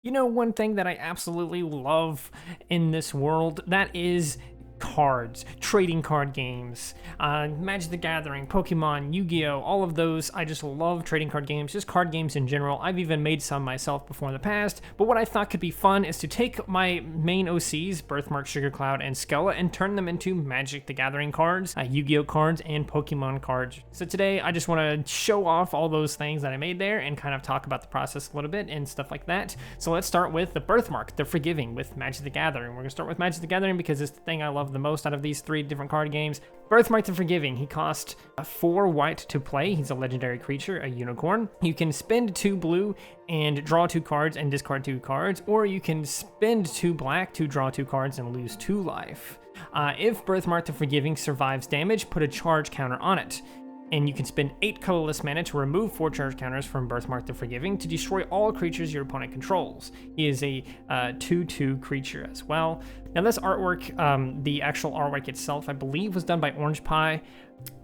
You know, one thing that I absolutely love in this world, that is cards, trading card games, Magic the Gathering, Pokemon, Yu-Gi-Oh, all of those. I just love trading card games, just card games in general. I've even made some myself before in the past, but what I thought could be fun is to take my main OCs, Birthmark, Sugar Cloud, and Skella, and turn them into Magic the Gathering cards, Yu-Gi-Oh cards, and Pokemon cards. So today, I just want to show off all those things that I made there and kind of talk about the process a little bit and stuff like that. So let's start with the Birthmark, the Forgiving, with Magic the Gathering. We're going to start with Magic the Gathering because it's the thing I love the most out of these three different card games. Birthmark the Forgiving, he cost 4 white to play. He's a legendary creature, a unicorn. You can spend 2 blue and draw 2 cards and discard 2 cards, or you can spend 2 black to draw 2 cards and lose 2 life. If Birthmark the Forgiving survives damage, put a charge counter on it. And you can spend 8 colorless mana to remove 4 charge counters from Birthmark the Forgiving to destroy all creatures your opponent controls. He is a 2/2 creature as well. Now this artwork, the actual artwork itself, I believe was done by Orange Pie.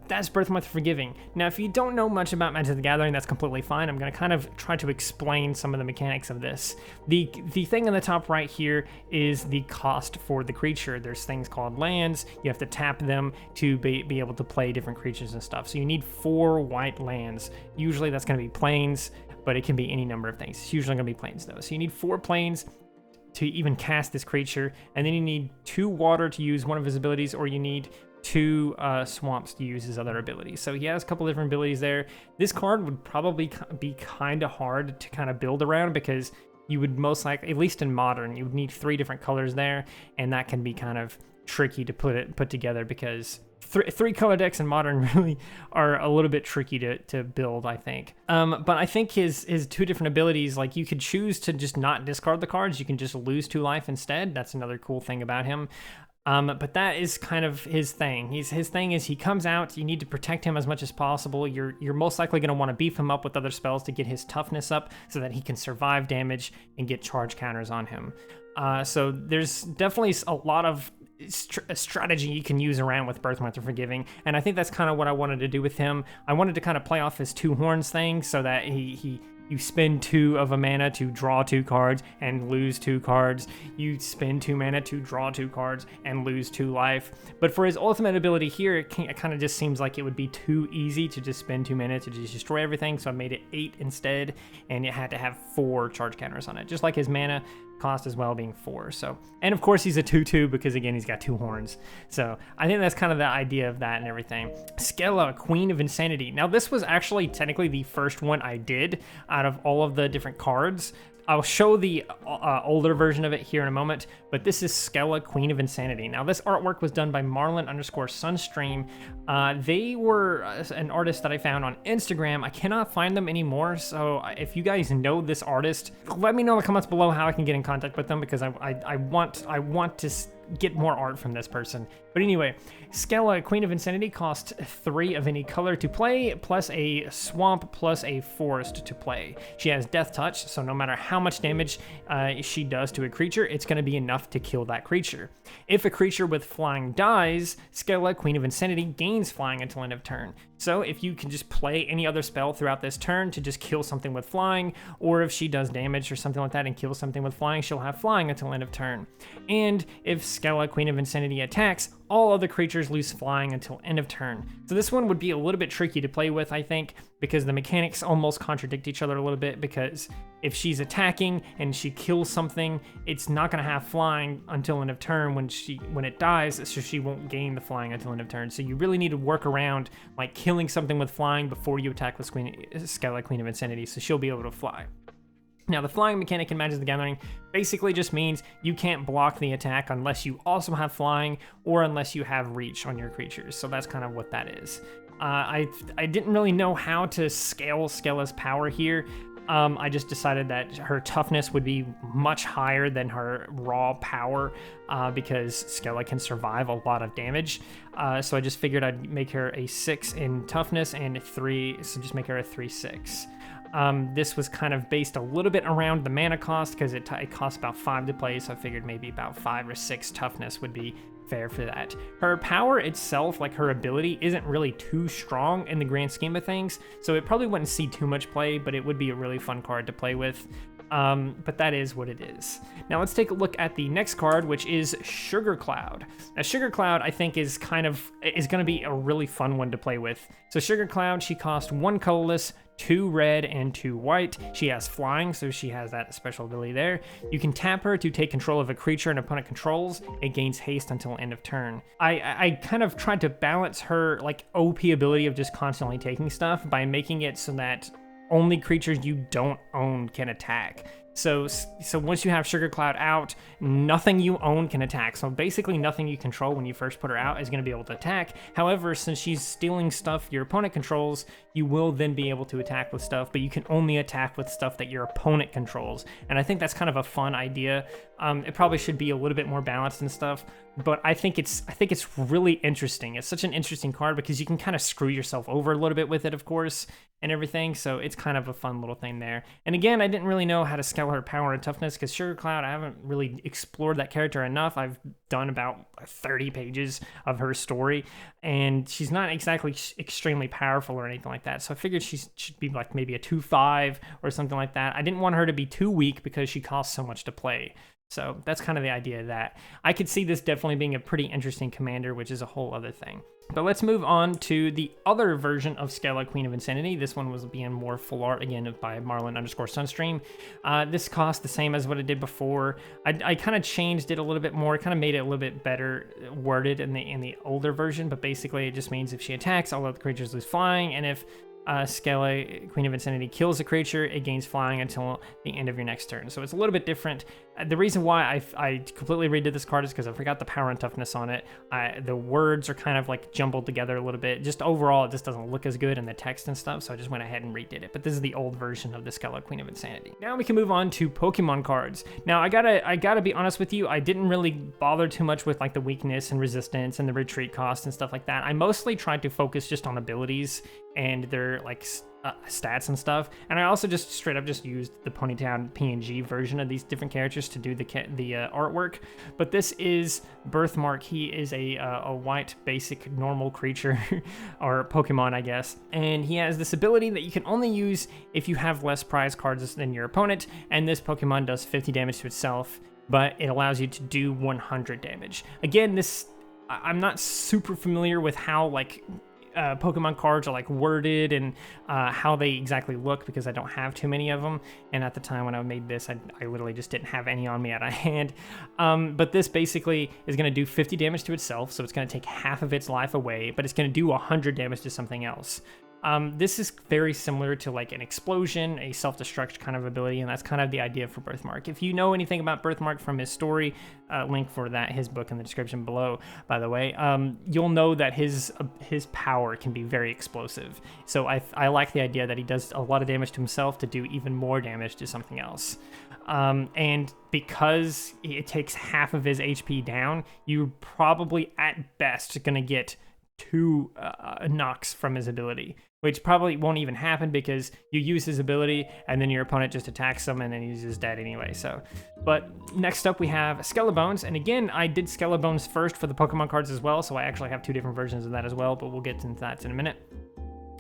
That's Birthmark the Forgiving. Now, if you don't know much about Magic the Gathering, that's completely fine. I'm going to kind of try to explain some of the mechanics of this. The thing on the top right here is the cost for the creature. There's things called lands. You have to tap them to be able to play different creatures and stuff. So you need 4 white lands. Usually that's going to be plains, but it can be any number of things. It's usually going to be plains, though. So you need 4 plains to even cast this creature, and then you need 2 water to use one of his abilities, or you need 2 swamps to use his other abilities. So he has a couple different abilities there. This card would probably be kind of hard to kind of build around because you would most likely, at least in Modern, you would need 3 different colors there, and that can be kind of tricky to put together because 3 color decks in Modern really are a little bit tricky to build, I think. But I think his 2 different abilities, like you could choose to just not discard the cards, you can just lose 2 life instead. That's another cool thing about him. But that is kind of his thing. His thing is he comes out, you need to protect him as much as possible. You're most likely going to want to beef him up with other spells to get his toughness up so that he can survive damage and get charge counters on him. So there's definitely a lot of strategy you can use around with Birthmark the Forgiving, and I think that's kind of what I wanted to do with him. I wanted to kind of play off his 2 horns thing so that you spend 2 of a mana to draw 2 cards and lose 2 cards. You spend 2 mana to draw 2 cards and lose 2 life. But for his ultimate ability here, it kind of just seems like it would be too easy to just spend 2 mana to just destroy everything. So I made it 8 instead, and it had to have 4 charge counters on it, just like his mana cost as well being 4. So, and of course he's a 2/2 because again he's got 2 horns. So I think that's kind of the idea of that and everything. Skella, Queen of Insanity. Now this was actually technically the first one I did out of all of the different cards. I'll show the older version of it here in a moment, but this is Skella, Queen of Insanity. Now, this artwork was done by Marlin_Sunstream. They were an artist that I found on Instagram. I cannot find them anymore, so if you guys know this artist, let me know in the comments below how I can get in contact with them because I want to get more art from this person. But anyway, Skella, Queen of Insanity, costs 3 of any color to play, plus a swamp, plus a forest to play. She has Death Touch, so no matter how much damage she does to a creature, it's going to be enough to kill that creature. If a creature with flying dies, Skella, Queen of Insanity, gains flying until end of turn. So if you can just play any other spell throughout this turn to just kill something with flying, or if she does damage or something like that and kills something with flying, she'll have flying until end of turn. And if Skella, Queen of Insanity, attacks, all other creatures lose flying until end of turn. So this one would be a little bit tricky to play with, I think, because the mechanics almost contradict each other a little bit, because if she's attacking and she kills something, it's not going to have flying until end of turn when it dies, so she won't gain the flying until end of turn. So you really need to work around like killing something with flying before you attack with Skella, Queen of Insanity, so she'll be able to fly. Now, the flying mechanic in Magic the Gathering basically just means you can't block the attack unless you also have flying or unless you have reach on your creatures. So that's kind of what that is. I didn't really know how to scale Skella's power here. I just decided that her toughness would be much higher than her raw power because Skella can survive a lot of damage. So I just figured I'd make her a 6 in toughness and 3, so just make her a 3/6. This was kind of based a little bit around the mana cost because it costs about 5 to play, so I figured maybe about 5 or 6 toughness would be fair for that. Her power itself, like her ability, isn't really too strong in the grand scheme of things, so it probably wouldn't see too much play, but it would be a really fun card to play with. but that is what it is. Now let's take a look at the next card, which is Sugar Cloud. Now Sugar Cloud, I think, is going to be a really fun one to play with. So Sugar Cloud, she costs 1 colorless, 2 red, and 2 white. She has flying, so she has that special ability there. You can tap her to take control of a creature an opponent controls. It gains haste until end of turn. I kind of tried to balance her like OP ability of just constantly taking stuff by making it so that only creatures you don't own can attack. So once you have Sugar Cloud out, nothing you own can attack. So basically nothing you control when you first put her out is going to be able to attack. However, since she's stealing stuff your opponent controls, you will then be able to attack with stuff, but you can only attack with stuff that your opponent controls. And I think that's kind of a fun idea. It probably should be a little bit more balanced and stuff, but I think it's really interesting. It's such an interesting card because you can kind of screw yourself over a little bit with it, of course, and everything. So it's kind of a fun little thing there. And again, I didn't really know how to scale her power and toughness because Sugar Cloud, I haven't really explored that character enough. I've done about 30 pages of her story, and she's not exactly extremely powerful or anything like that. So I figured she should be like maybe a 2/5 or something like that. I didn't want her to be too weak because she costs so much to play. So that's kind of the idea of that. I could see this definitely being a pretty interesting commander, which is a whole other thing. But let's move on to the other version of Scala, Queen of Insanity. This one was being more full art, again, by Marlin_Sunstream. This cost the same as what it did before. I kind of changed it a little bit more, kind of made it a little bit better worded in the older version, but basically it just means if she attacks, all other creatures lose flying, and if Scala, Queen of Insanity, kills a creature, it gains flying until the end of your next turn. So it's a little bit different. The reason why I completely redid this card is because I forgot the power and toughness on it. The words are kind of like jumbled together a little bit. Just overall, it just doesn't look as good in the text and stuff, so I just went ahead and redid it. But this is the old version of the Scala, Queen of Insanity. Now we can move on to Pokemon cards. Now I gotta be honest with you, I didn't really bother too much with like the weakness and resistance and the retreat cost and stuff like that. I mostly tried to focus just on abilities and their like stats and stuff, and I also just straight up just used the Ponytown PNG version of these different characters to do the artwork. But this is Birthmark. He is a white basic normal creature or Pokemon, I guess, and he has this ability that you can only use if you have less prize cards than your opponent, and this Pokemon does 50 damage to itself, but it allows you to do 100 damage. Again, I'm not super familiar with how like Pokemon cards are like worded and how they exactly look because I don't have too many of them, and at the time when I made this I literally just didn't have any on me at a hand. But this basically is going to do 50 damage to itself, so it's going to take half of its life away, but it's going to do 100 damage to something else. This is very similar to like an explosion, a self-destruct kind of ability, and that's kind of the idea for Birthmark. If you know anything about Birthmark from his story, link for that, his book in the description below, by the way, you'll know that his power can be very explosive. So I like the idea that he does a lot of damage to himself to do even more damage to something else. And because it takes half of his HP down, you're probably at best going to get 2 knocks from his ability, which probably won't even happen because you use his ability and then your opponent just attacks him and then he's just dead anyway. So, but next up we have Skelebones, and again I did Skelebones first for the Pokemon cards as well, so I actually have 2 different versions of that as well, but we'll get into that in a minute.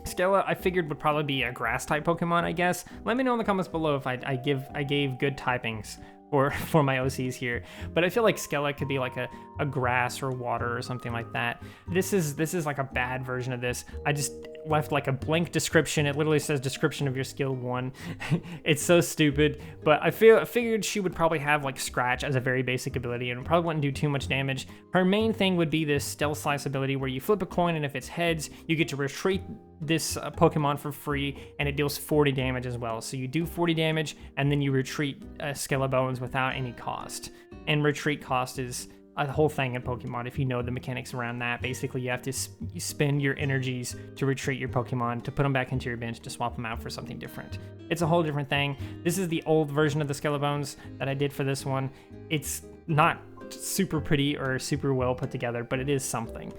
Skella, I figured, would probably be a grass type Pokemon, I guess. Let me know in the comments below if I gave good typings for my OCs here, but I feel like Skella could be like a grass or water or something like that. This is like a bad version of this. I just left like a blank description. It literally says description of your skill 1. It's so stupid, but I figured she would probably have like Scratch as a very basic ability and probably wouldn't do too much damage. Her main thing would be this Stealth Slice ability where you flip a coin and if it's heads, you get to retreat this Pokemon for free, and it deals 40 damage as well. So you do 40 damage and then you retreat Skelebones without any cost. And retreat cost is a whole thing in Pokemon if you know the mechanics around that. Basically you have to spend your energies to retreat your Pokemon, to put them back into your bench, to swap them out for something different. It's a whole different thing. This is the old version of the Skellebones that I did for this one. It's not super pretty or super well put together, but it is something.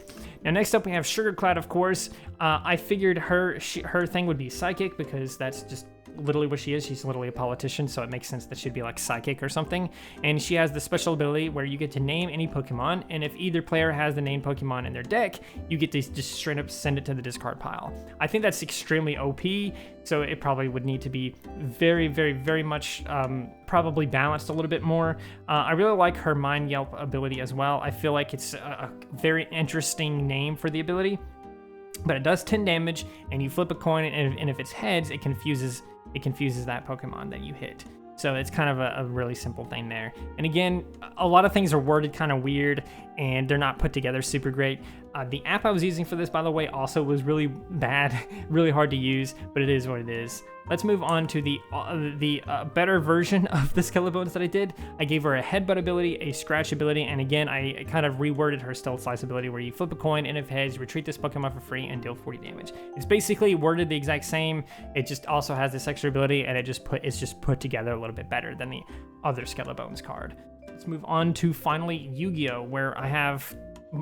Now next up we have Sugar Cloud, of course. I figured her thing would be Psychic because that's just literally what she is. She's literally a politician, so it makes sense that she'd be like psychic or something. And she has the special ability where you get to name any Pokemon, and if either player has the named Pokemon in their deck, you get to just straight up send it to the discard pile. I think that's extremely OP, so it probably would need to be very, very, very much probably balanced a little bit more. I really like her Mind Yelp ability as well. I feel like it's a very interesting name for the ability, but it does 10 damage, and you flip a coin, and if it's heads, it confuses that Pokemon that you hit. So it's kind of a really simple thing there. And again, a lot of things are worded kind of weird, and they're not put together super great. The app I was using for this, by the way, also was really bad, really hard to use, but it is what it is. Let's move on to the better version of the Skelebones that I did. I gave her a headbutt ability, a scratch ability, and again, I kind of reworded her stealth slice ability where you flip a coin, and if heads, retreat this Pokemon for free and deal 40 damage. It's basically worded the exact same. It just also has this extra ability, and it's just put together a little bit better than the other Skelebones card. Let's move on to finally Yu-Gi-Oh, where I have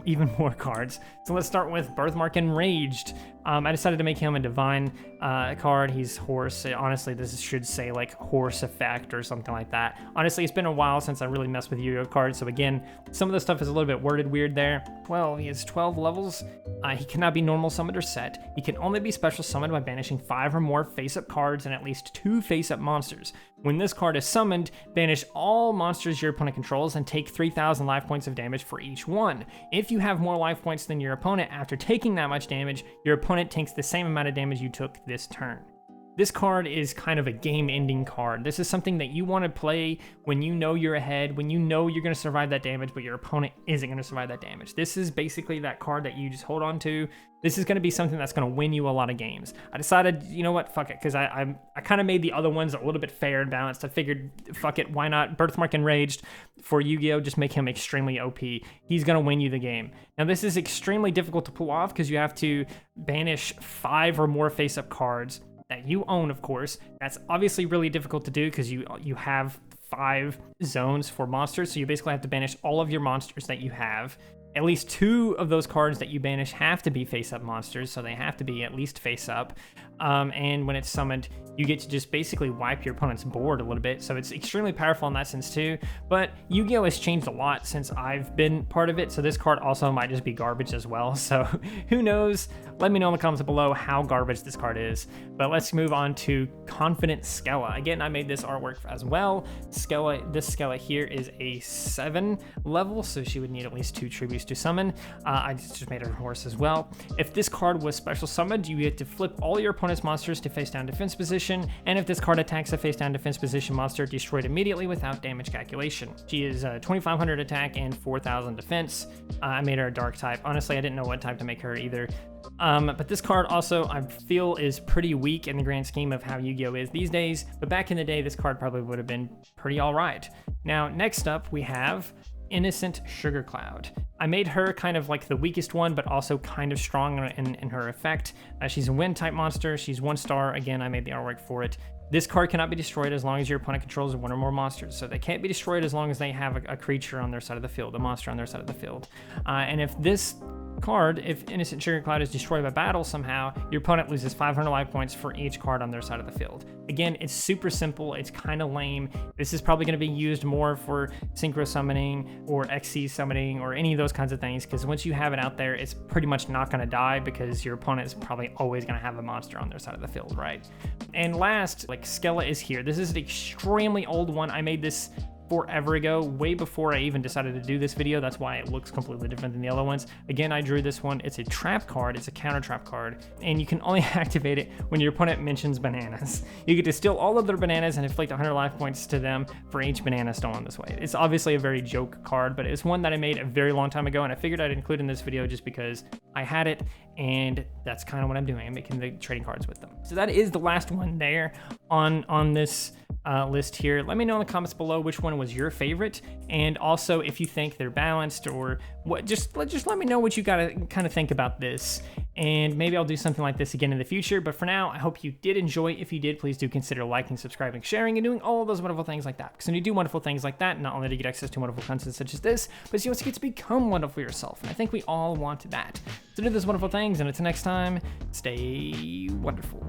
even more cards. So let's start with Birthmark Enraged. I decided to make him a divine card. He's horse. Honestly, this should say like horse effect or something like that. Honestly, it's been a while since I really messed with Yu-Gi-Oh cards, so again, some of the stuff is a little bit worded weird there. Well, he has 12 levels. He cannot be normal summoned or set. He can only be special summoned by banishing 5 or more face-up cards and at least 2 face-up monsters. When this card is summoned, banish all monsters your opponent controls and take 3,000 life points of damage for each one. If you have more life points than your opponent after taking that much damage, your opponent takes the same amount of damage you took this turn. This card is kind of a game-ending card. This is something that you want to play when you know you're ahead, when you know you're going to survive that damage, but your opponent isn't going to survive that damage. This is basically that card that you just hold on to. This is going to be something that's going to win you a lot of games. I decided, you know what, fuck it, because I kind of made the other ones a little bit fair and balanced. I figured, fuck it, why not Birthmark Enraged for Yu-Gi-Oh? Just make him extremely OP. He's going to win you the game. Now, this is extremely difficult to pull off because you have to banish 5 or more face-up cards that you own, of course. That's obviously really difficult to do because you have 5 zones for monsters, so you basically have to banish all of your monsters that you have. At least 2 of those cards that you banish have to be face-up monsters, so they have to be at least face-up. And when it's summoned, you get to just basically wipe your opponent's board a little bit, so it's extremely powerful in that sense too. But Yu-Gi-Oh has changed a lot since I've been part of it, so this card also might just be garbage as well, so who knows? Let me know in the comments below how garbage this card is. But let's move on to Confident Skella. Again, I made this artwork as well. This Skella here is a 7 level, so she would need at least 2 tributes to summon. I just made her horse as well. If this card was special summoned, you get to flip all your opponent's monsters to face down defense position, and if this card attacks a face down defense position monster, destroy it immediately without damage calculation. She is 2,500 attack and 4,000 defense. I made her a dark type. Honestly, I didn't know what type to make her either. But this card also, I feel, is pretty weak in the grand scheme of how Yu-Gi-Oh is these days, but back in the day, this card probably would have been pretty alright. Now, next up, we have Innocent Sugar Cloud. I made her kind of like the weakest one, but also kind of strong in her effect. She's a wind type monster. She's 1 star. Again, I made the artwork for it. This card cannot be destroyed as long as your opponent controls 1 or more monsters. So they can't be destroyed as long as they have a creature on their side of the field, a monster on their side of the field. And if this card, if Innocent Sugar Cloud is destroyed by battle somehow, your opponent loses 500 life points for each card on their side of the field. Again, it's super simple. It's kind of lame. This is probably going to be used more for synchro summoning or XC summoning or any of those kinds of things, because once you have it out there, it's pretty much not going to die because your opponent is probably always going to have a monster on their side of the field, right? And last, like, Skella is here. This is an extremely old one. I made this forever ago, way before I even decided to do this video. That's why it looks completely different than the other ones. Again, I drew this one. It's a trap card. It's a counter trap card, and you can only activate it when your opponent mentions bananas. You get to steal all of their bananas and inflict 100 life points to them for each banana stolen this way. It's obviously a very joke card, but it's one that I made a very long time ago, and I figured I'd include in this video just because I had it, and that's kind of what I'm doing. I'm making the trading cards with them. So that is the last one there on this list here. Let me know in the comments below which one was your favorite, and also if you think they're balanced or what. Just let me know what you gotta kind of think about this, and maybe I'll do something like this again in the future. But for now, I hope you did enjoy. If you did, please do consider liking, subscribing, sharing, and doing all of those wonderful things like that, because when you do wonderful things like that, not only do you get access to wonderful content such as this, but you also get to become wonderful yourself, and I think we all want that. So do those wonderful things, and until next time, stay wonderful.